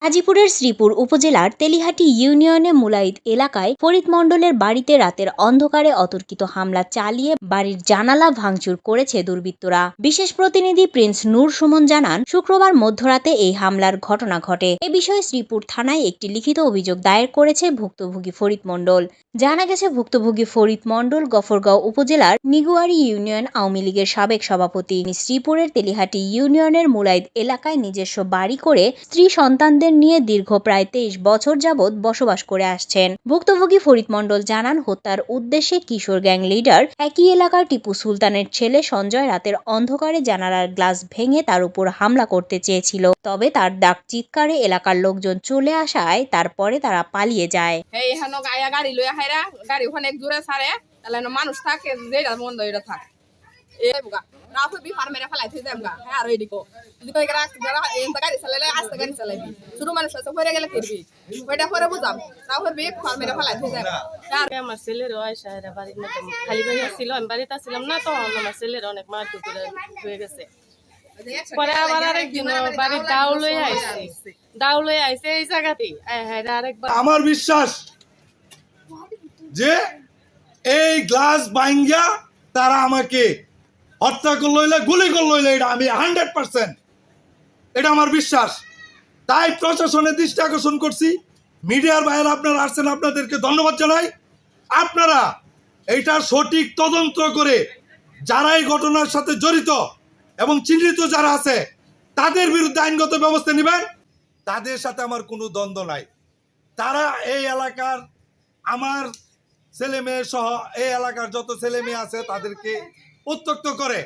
গাজীপুরের শ্রীপুর উপজেলার তেলিহাটি ইউনিয়নে মুলাইদ এলাকায় ফরিদ মণ্ডলের বাড়িতে রাতের অন্ধকারে অতর্কিত হামলা চালিয়ে বাড়ির জানালা ভাঙচুর করেছে দুর্বৃত্তরা। বিশেষ প্রতিনিধি প্রিন্স নূর সুমন জানান, শুক্রবার মধ্যরাতে এই হামলার ঘটনা ঘটে। এ বিষয়ে শ্রীপুর থানায় একটি লিখিত অভিযোগ দায়ের করেছে ভুক্তভোগী ফরিদ মণ্ডল। জানা গেছে, ভুক্তভোগী ফরিদ মণ্ডল গফরগাঁও উপজেলার নিগুয়ারি ইউনিয়ন আওয়ামী লীগের সাবেক সভাপতি। শ্রীপুরের তেলিহাটি ইউনিয়নের মুলাইদ এলাকায় নিজস্ব বাড়ি করে স্ত্রী সন্তানদের নিয়ে দীর্ঘ প্রায় 23 বছর যাবৎ বসবাস করে আসছেন। ভুক্তভোগী ফরিদ মণ্ডল জানান, হত্যার উদ্দেশ্যে কিশোর গ্যাং লিডার একই এলাকার টিপু সুলতানের ছেলে সঞ্জয় রাতের অন্ধকারে জানালার গ্লাস ভেঙে তার উপর হামলা করতে চেয়েছিল। তবে তার ডাক চিৎকারে এলাকার লোকজন চলে আসায় তারপরে তারা পালিয়ে যায়। মানুষ থাকে যেটা মন্দ এটা থাকে রাফে বি ফার্মেরা ফেলাইতে যামগা হ্যাঁ আর এদিকো এদিকো যারা এন্তা গাড়ি চালালে আস্তে গাড়ি চালাবি শুরু মানুষ আছে পড়ে গেলে কিরবি ওইটা পরে বুঝাম রাফে বি ফার্মেরা ফেলাইতে যাম। আর আমার ছেলের আয়সা এরা বাড়ির মধ্যে খালি বাড়ি ছিল, আমি বাড়িতে ছিলাম না, তো আমার ছেলের অনেক মারধর করে হয়ে গেছে। পরে আবার আরেকদিন বাড়ির দাও লয়ে আইছে এই জায়গাতেই আরেকবার। আমার বিশ্বাস যে এই গ্লাস ভাঙ্গা তারা আমাকে হত্যা করলো, গুলি করলো, এটা আমি 100% এটা আমার বিশ্বাস। তাই প্রশাসনের দৃষ্টি আকর্ষণ করছি। মিডিয়ার বাইরে আপনারা আসছেন, আপনাদেরকে ধন্যবাদ জানাই। আপনারা এইটা সঠিক তদন্ত করে যারা এই ঘটনার সাথে জড়িত এবং চিহ্নিত যারা আছে তাদের বিরুদ্ধে আইনগত ব্যবস্থা নেবেন। তাদের সাথে আমার কোনো দ্বন্দ্ব নাই। তারা এই এলাকার আমার ছেলে মেয়ে সহ এই এলাকার যত ছেলে মেয়ে আছে তাদেরকে উত্ত্যক্ত করে